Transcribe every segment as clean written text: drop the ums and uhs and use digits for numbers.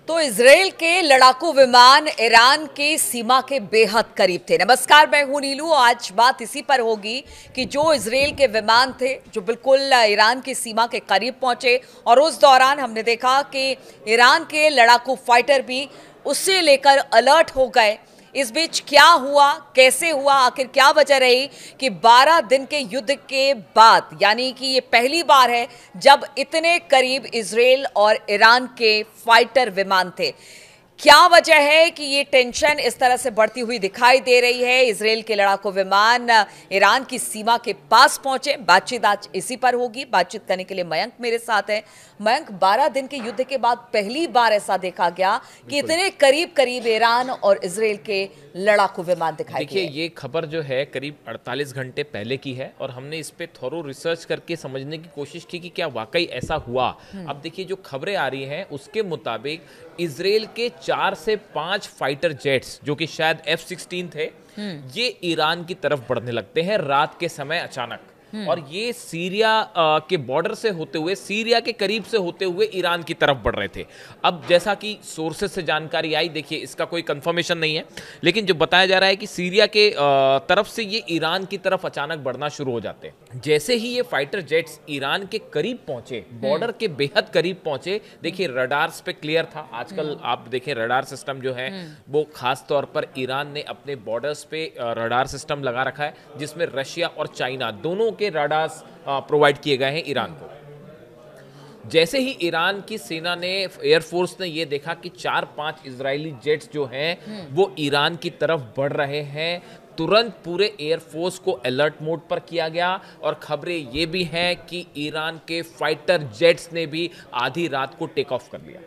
तो इजराइल के लड़ाकू विमान ईरान के सीमा के बेहद करीब थे। नमस्कार, मैं हूं नीलू। आज बात इसी पर होगी कि जो इजराइल के विमान थे जो बिल्कुल ईरान की सीमा के करीब पहुंचे और उस दौरान हमने देखा कि ईरान के लड़ाकू फाइटर भी उससे लेकर अलर्ट हो गए। इस बीच क्या हुआ, कैसे हुआ, आखिर क्या वजह रही कि 12 दिन के युद्ध के बाद, यानी कि ये पहली बार है जब इतने करीब इजराइल और ईरान के फाइटर विमान थे। क्या वजह है कि ये टेंशन इस तरह से बढ़ती हुई दिखाई दे रही है? इजराइल के लड़ाकू विमान ईरान की सीमा के पास पहुंचे। बातचीत आज इसी पर होगी। बातचीत करने के लिए मयंक मेरे साथ है। मयंक, 12 दिन के युद्ध के बाद पहली बार ऐसा देखा गया कि इतने करीब करीब ईरान और इजराइल के लड़ाकू विमान दिखाई दिए। देखिए, ये खबर जो है करीब 48 घंटे पहले की है और हमने इस पे थोरो रिसर्च करके समझने की कोशिश की कि क्या वाकई ऐसा हुआ। अब देखिए, जो खबरें आ रही हैं उसके मुताबिक इजराइल के 4 से 5 फाइटर जेट्स, जो कि शायद F-16 थे, ये ईरान की तरफ बढ़ने लगते हैं रात के समय अचानक। और ये सीरिया के बॉर्डर से होते हुए, सीरिया के करीब से होते हुए ईरान की तरफ बढ़ रहे थे। अब जैसा कि सोर्सेस से जानकारी आई, देखिए इसका कोई कंफर्मेशन नहीं है, लेकिन जो बताया जा रहा है कि सीरिया के तरफ से ये ईरान की तरफ अचानक बढ़ना शुरू हो जाते हैं। जैसे ही ये फाइटर जेट्स ईरान के करीब पहुंचे, बॉर्डर के बेहद करीब पहुंचे, देखिए रडार्स पे क्लियर था। आजकल आप देखें रडार सिस्टम जो है वो खास तौर पर ईरान ने अपने बॉर्डर्स पे रडार सिस्टम लगा रखा है, जिसमें रशिया और चाइना दोनों के रडार्स प्रोवाइड किए गए हैं ईरान को। जैसे ही ईरान की सेना ने, एयरफोर्स ने ये देखा कि 4-5 इजरायली जेट्स जो हैं वो ईरान की तरफ बढ़ रहे हैं, तुरंत पूरे एयरफोर्स को अलर्ट मोड पर किया गया। और खबरें ये भी हैं कि ईरान के फाइटर जेट्स ने भी आधी रात को टेक ऑफ कर लिया।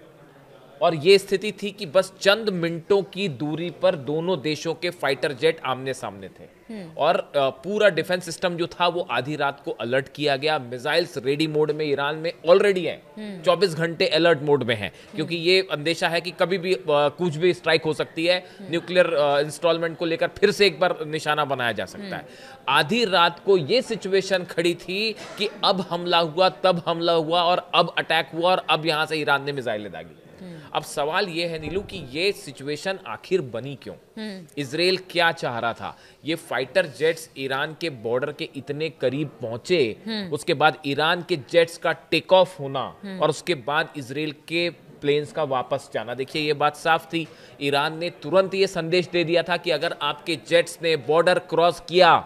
और ये स्थिति थी कि बस चंद मिनटों की दूरी पर दोनों देशों के फाइटर जेट आमने सामने थे। और पूरा डिफेंस सिस्टम जो था वो आधी रात को अलर्ट किया गया। मिसाइल्स रेडी मोड में ईरान में ऑलरेडी हैं, 24 घंटे अलर्ट मोड में हैं, क्योंकि ये अंदेशा है कि कभी भी कुछ भी स्ट्राइक हो सकती है। न्यूक्लियर इंस्टॉलमेंट को लेकर फिर से एक बार निशाना बनाया जा सकता है। आधी रात को ये सिचुएशन खड़ी थी कि अब हमला हुआ, तब हमला हुआ और अब अटैक हुआ और अब यहां से ईरान ने मिसाइलें दागी। अब सवाल यह है नीलू कि ये सिचुएशन आखिर बनी क्यों? इजराइल क्या चाह रहा था? ये फाइटर जेट्स ईरान के बॉर्डर के इतने करीब पहुंचे, उसके बाद ईरान के जेट्स का टेक ऑफ होना और उसके बाद इजराइल के प्लेन्स का वापस जाना। देखिए, ये बात साफ थी। ईरान ने तुरंत ये संदेश दे दिया था कि अगर आपके जेट्स ने बॉर्डर क्रॉस किया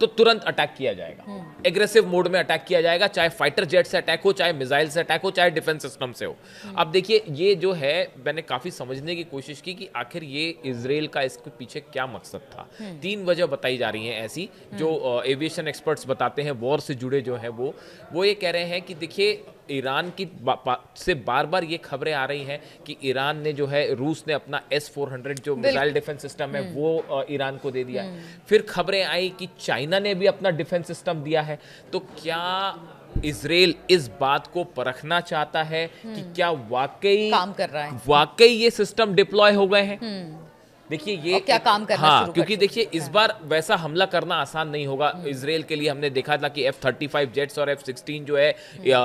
तो तुरंत अटैक किया जाएगा। एग्रेसिव मोड में अटैक किया जाएगा, चाहे फाइटर जेट से अटैक हो, चाहे मिसाइल से अटैक हो, चाहे डिफेंस सिस्टम से हो। अब देखिए, ये जो है मैंने काफी समझने की कोशिश की कि आखिर ये इजराइल का इसके पीछे क्या मकसद था। 3 वजह बताई जा रही हैं ऐसी, जो एविएशन एक्सपर्ट्स बताते हैं, वॉर से जुड़े जो है वो ये कह रहे हैं कि देखिए, ईरान की से बार बार ये खबरें आ रही हैं कि ईरान ने जो है, रूस ने अपना S-400 जो मिसाइल डिफेंस सिस्टम है वो ईरान को दे दिया है। फिर खबरें आई कि चाइना ने भी अपना डिफेंस सिस्टम दिया है। तो क्या इजराइल इस बात को परखना चाहता है कि क्या वाकई काम कर रहा है, वाकई ये सिस्टम डिप्लॉय हो गए हैं? देखिए, ये क्या काम करना शुरू क्योंकि देखिए इस बार वैसा हमला करना आसान नहीं होगा इजराइल के लिए। हमने देखा था कि F-35 जेट्स और F-16 जो है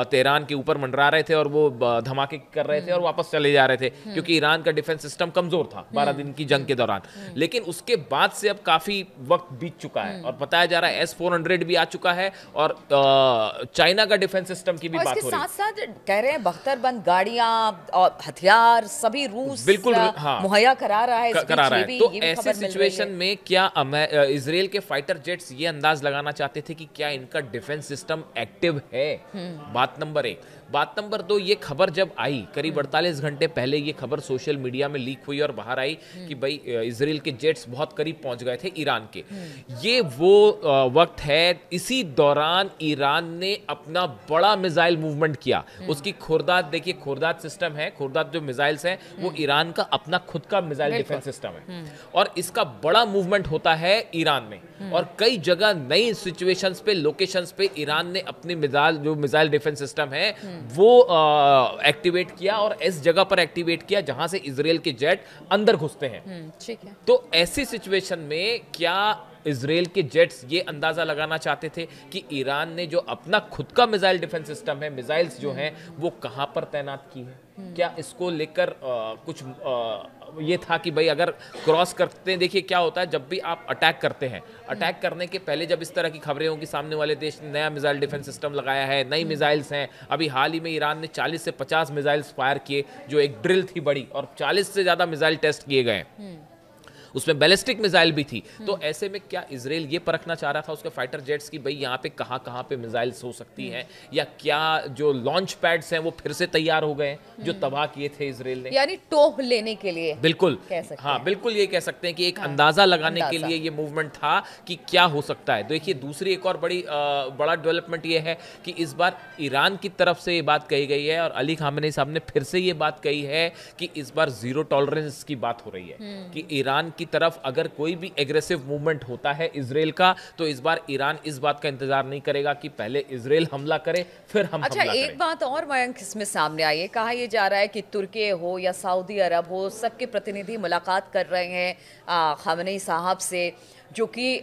तेहरान के ऊपर मंडरा रहे थे और वो धमाके कर रहे थे और वापस चले जा रहे थे, क्योंकि ईरान का डिफेंस सिस्टम कमजोर था 12 दिन की जंग के दौरान। लेकिन उसके बाद से अब काफी वक्त बीत चुका है और बताया जा रहा है S-400 भी आ चुका है और चाइना का डिफेंस सिस्टम की भी बात हो रही है। साथ साथ कह रहे हैं बख्तरबंद गाड़ियां और हथियार सभी रूस बिल्कुल मुहैया करा रहा है। तो ऐसे सिचुएशन में क्या इजराइल के फाइटर जेट्स ये अंदाज लगाना चाहते थे कि क्या इनका डिफेंस सिस्टम एक्टिव है? बात नंबर 1। बात नंबर 2, ये खबर जब आई करीब 48 घंटे पहले, ये खबर सोशल मीडिया में लीक हुई और बाहर आई कि भाई इजराइल के जेट्स बहुत करीब पहुंच गए थे ईरान के। ये वो वक्त है, इसी दौरान ईरान ने अपना बड़ा मिसाइल मूवमेंट किया। उसकी खुर्दाद देखिए, खुर्दाद सिस्टम है, खुर्दाद जो मिसाइल्स हैं वो ईरान का अपना खुद का मिसाइल डिफेंस सिस्टम है और इसका बड़ा मूवमेंट होता है ईरान में। और कई जगह नई सिचुएशंस पे, लोकेशंस पे ईरान ने अपने मिसाइल डिफेंस सिस्टम है वो एक्टिवेट किया और इस जगह पर एक्टिवेट किया जहां से इजराइल के जेट अंदर घुसते हैं। ठीक है। तो ऐसी सिचुएशन में क्या इजराइल के जेट्स ये अंदाजा लगाना चाहते थे कि ईरान ने जो अपना खुद का मिसाइल डिफेंस सिस्टम है, मिसाइल्स जो हैं वो कहां पर तैनात की है? क्या इसको लेकर कुछ ये था कि भाई अगर क्रॉस करते हैं, देखिए क्या होता है जब भी आप अटैक करते हैं, अटैक करने के पहले जब इस तरह की खबरें होंगी सामने वाले देश ने नया मिसाइल डिफेंस सिस्टम लगाया है, नई मिसाइल्स हैं, अभी हाल ही में ईरान ने 40 से 50 मिसाइल्स फायर किए जो एक ड्रिल थी बड़ी, और 40 से ज़्यादा मिसाइल टेस्ट किए गए, उसमें बैलिस्टिक मिसाइल भी थी। तो ऐसे में क्या इजराइल ये परखना चाह रहा था उसके फाइटर जेट्स की भाई यहाँ पे कहाँ पे मिसाइल्स हो सकती हैं, या क्या जो लॉन्च पैड्स हैं वो फिर से तैयार हो गए जो तबाह किए थे इजराइल ने, यानी टोह लेने के लिए बिल्कुल कह सकते हाँ हैं। बिल्कुल ये कह सकते हैं कि एक अंदाजा लगाने के लिए ये मूवमेंट था कि क्या हो सकता है। देखिए दूसरी एक और बड़ा डेवलपमेंट ये है कि इस बार ईरान की तरफ से ये बात कही गई है और अली खामेनी साहब ने फिर से ये बात कही है कि इस बार जीरो टॉलरेंस की बात हो रही है कि ईरान की तरफ अगर कोई भी एग्रेसिव मूवमेंट होता है इजराइल का, तो इस बार ईरान इस बात का इंतजार नहीं करेगा कि पहले इजराइल हमला करे फिर हम अच्छा, हमला एक करें। बात और मयंक इसमें सामने आई है, कहा यह जा रहा है कि तुर्की हो या सऊदी अरब हो, सबके प्रतिनिधि मुलाकात कर रहे हैं खामेनी साहब से, जो कि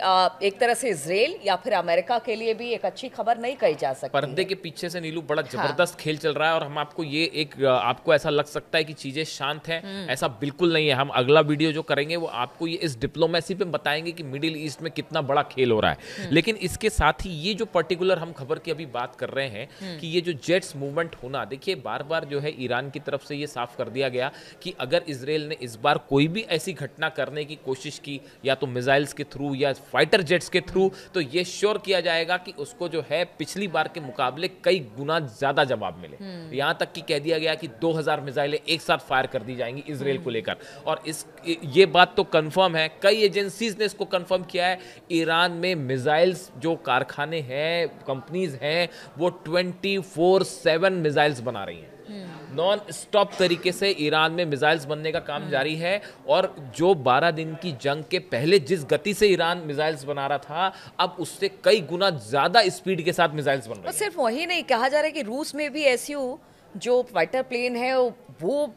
एक तरह से इजराइल या फिर अमेरिका के लिए भी एक अच्छी खबर नहीं कही जा सकती। पर्दे के पीछे से नीलू बड़ा जबरदस्त खेल चल रहा है और हम आपको ये आपको ऐसा लग सकता है कि चीजें शांत हैं, ऐसा बिल्कुल नहीं है। हम अगला वीडियो जो करेंगे वो आपको ये इस डिप्लोमेसी पे बताएंगे कि मिडिल ईस्ट में कितना बड़ा खेल हो रहा है। लेकिन इसके साथ ही ये जो पर्टिकुलर हम खबर की अभी बात कर रहे हैं कि ये जो जेट्स मूवमेंट होना, देखिए बार बार जो है ईरान की तरफ से ये साफ कर दिया गया कि अगर इजराइल ने इस बार कोई भी ऐसी घटना करने की कोशिश की, या तो मिसाइल्स के थ्रू या फाइटर जेट्स के थ्रू, तो ये श्योर किया जाएगा कि उसको जो है पिछली बार के मुकाबले कई गुना ज्यादा जवाब मिले। यहां तक कि कह दिया गया कि 2000 मिसाइलें एक साथ फायर कर दी जाएंगी इजराइल को लेकर, और ये बात तो कंफर्म है, कई एजेंसीज ने इसको कंफर्म किया है। ईरान में मिसाइल्स जो कारखाने हैं, कंपनीज हैं, वो 24/7 मिसाइल्स बना रही हैं, नॉन स्टॉप तरीके से ईरान में मिसाइल्स बनने का काम जारी है। और जो 12 दिन की जंग के पहले जिस गति से ईरान मिसाइल्स बना रहा था, अब उससे कई गुना ज्यादा स्पीड के साथ मिसाइल्स बन रहे हैं। और सिर्फ वही नहीं, कहा जा रहा है कि रूस में भी एसयू जो फाइटर प्लेन है वो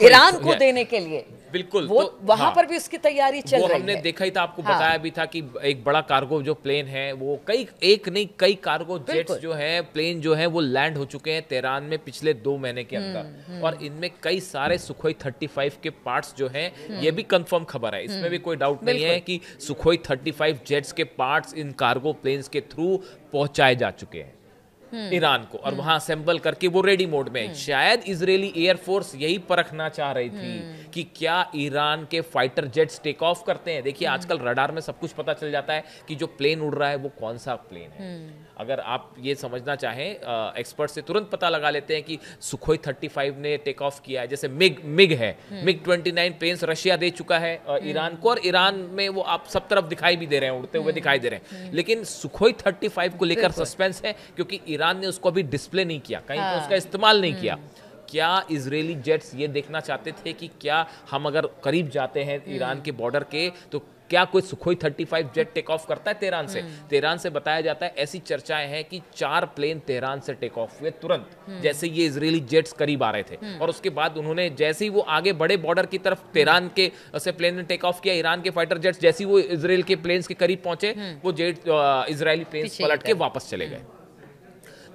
ईरान को देने के लिए बिल्कुल वो तो वहां हाँ, पर भी उसकी तैयारी चल रही है। हमने देखा ही था, आपको बताया भी था कि एक बड़ा कार्गो जो प्लेन है वो कई कार्गो जेट्स जो है, प्लेन जो है वो लैंड हो चुके हैं तेहरान में पिछले 2 महीने के अंदर, और इनमें कई सारे सुखोई 35 के पार्ट्स जो हैं, ये भी कंफर्म खबर है, इसमें भी कोई डाउट नहीं है कि सुखोई 35 जेट्स के पार्ट्स इन कार्गो प्लेन्स के थ्रू पहुंचाए जा चुके हैं ईरान को, और वहां असेंबल करके वो रेडी मोड में है। शायद इजरायली एयरफोर्स यही परखना चाह रही थी कि क्या ईरान के फाइटर जेट्स टेक ऑफ करते हैं। देखिए आजकल रडार में सब कुछ पता चल जाता है कि जो प्लेन उड़ रहा है वो कौन सा प्लेन है। अगर आप ये समझना चाहें, एक्सपर्ट से तुरंत पता लगा लेते हैं कि सुखोई 35 ने टेक ऑफ किया है, जैसे मिग है, मिग 29 प्लेन्स रशिया दे चुका है ईरान को, और ईरान में वो आप सब तरफ दिखाई भी दे रहे हैं, उड़ते हुए दिखाई दे रहे हैं। लेकिन सुखोई 35 को लेकर सस्पेंस है, क्योंकि ईरान ने उसको अभी डिस्प्ले नहीं किया, कहीं पे उसका इस्तेमाल नहीं किया। क्या इजरायली जेट्स ये देखना चाहते थे कि क्या हम अगर करीब जाते हैं ईरान के बॉर्डर के, तो क्या कोई सुखोई 35 जेट टेक ऑफ करता है तेहरान से? तेहरान से बताया जाता है, ऐसी चर्चाएं हैं कि 4 प्लेन तेहरान से टेक ऑफ हुए तुरंत, जैसे ये इजरायली जेट्स करीब आ रहे थे, और उसके बाद उन्होंने जैसे ही वो आगे बड़े बॉर्डर की तरफ तेहरान के से प्लेन ने टेक ऑफ किया, ईरान के फाइटर जेट्स जैसे ही वो इजराइल के प्लेन्स के करीब पहुंचे, वो जेट इजरायली प्लेन्स पलट के वापस चले गए।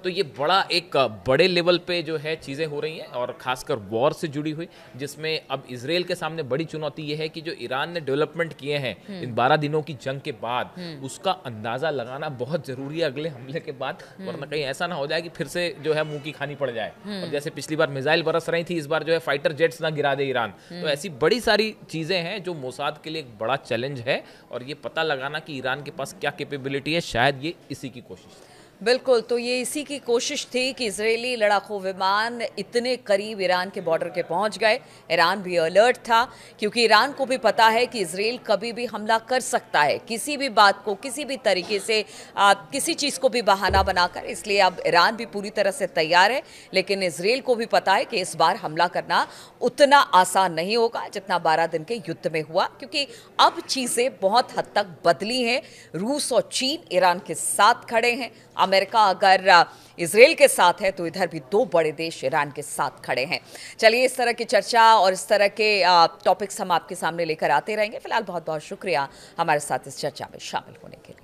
तो ये बड़ा एक बड़े लेवल पे जो है चीज़ें हो रही हैं, और खासकर वॉर से जुड़ी हुई, जिसमें अब इजराइल के सामने बड़ी चुनौती ये है कि जो ईरान ने डेवलपमेंट किए हैं इन 12 दिनों की जंग के बाद, उसका अंदाज़ा लगाना बहुत ज़रूरी है अगले हमले के बाद, वरना कहीं ऐसा ना हो जाए कि फिर से जो है मुंह की खानी पड़ जाए। और जैसे पिछली बार मिसाइल बरस रही थी, इस बार जो है फाइटर जेट्स ना गिरा दे ईरान। तो ऐसी बड़ी सारी चीज़ें हैं जो मोसाद के लिए एक बड़ा चैलेंज है, और ये पता लगाना कि ईरान के पास क्या कैपेबिलिटी है, शायद ये इसी की कोशिश है। बिल्कुल, तो ये इसी की कोशिश थी कि इजरायली लड़ाकू विमान इतने करीब ईरान के बॉर्डर के पहुंच गए। ईरान भी अलर्ट था, क्योंकि ईरान को भी पता है कि इजराइल कभी भी हमला कर सकता है, किसी भी बात को किसी भी तरीके से किसी चीज़ को भी बहाना बनाकर। इसलिए अब ईरान भी पूरी तरह से तैयार है, लेकिन इजराइल को भी पता है कि इस बार हमला करना उतना आसान नहीं होगा जितना 12 दिन के युद्ध में हुआ, क्योंकि अब चीज़ें बहुत हद तक बदली हैं। रूस और चीन ईरान के साथ खड़े हैं, अमेरिका अगर इजराइल के साथ है तो इधर भी 2 बड़े देश ईरान के साथ खड़े हैं। चलिए, इस तरह की चर्चा और इस तरह के टॉपिक्स हम आपके सामने लेकर आते रहेंगे। फिलहाल बहुत बहुत शुक्रिया हमारे साथ इस चर्चा में शामिल होने के लिए।